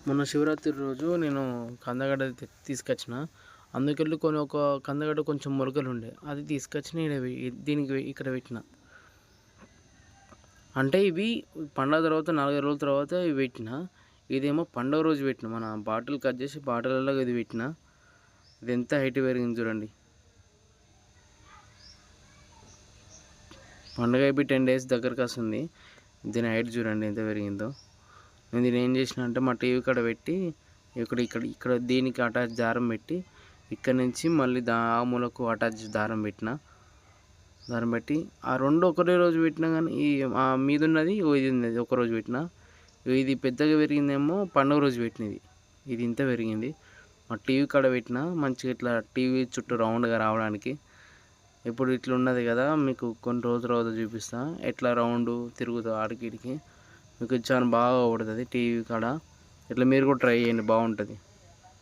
మొన్న శివరాత్రి రోజు నేను కందగడ్డ తీసుకొచ్చిన. అందుకెళ్ళి ఒక కందగడ్డ కొంచెం మొలకలుండే. అది తీసుకొచ్చి దీనికి ఇక్కడ పెట్టిన. అంటే ఇవి పండగ తర్వాత 4 రోజుల తర్వాత ఇవి పెట్టిన. ఇదేమో పండుగ రోజు పెట్టిన. మన బాటిల్ కట్ చేసి బాటిల్లో ఇది పెట్టిన. ఇది ఎంత హైట్ పెరిగింది చూడండి. పండుగ అయిపోయి 10 డేస్ దగ్గరకు వస్తుంది. దీని హైట్ చూడండి ఎంత పెరిగిందో. నేను దీన్ని ఏం చేసిన అంటే మా టీవీ కాడ పెట్టి ఇక్కడ దీనికి అటాచ్ దారం పెట్టి ఇక్కడ నుంచి మళ్ళీ ఆ మూలకు అటాచ్ దారం పెట్టి ఆ రెండు ఒకటే రోజు పెట్టినా కానీ ఆ మీద ఉన్నది ఇది ఉన్నది ఒక రోజు పెట్టిన. ఇది పెద్దగా పెరిగిందేమో పండుగ రోజు పెట్టినది. ఇది ఇంత పెరిగింది. మా టీవీ కాడ పెట్టిన మంచిగా ఇట్లా టీవీ చుట్టూ రౌండ్గా రావడానికి. ఇప్పుడు ఇట్లా ఉన్నది కదా, మీకు కొన్ని రోజుల తర్వాత చూపిస్తా ఎట్లా రౌండ్ తిరుగుతుంది ఆడికి. మీకు చాలా బాగా పడుతుంది టీవీ కాడ. ఇట్లా మీరు కూడా ట్రై చేయండి, బాగుంటుంది.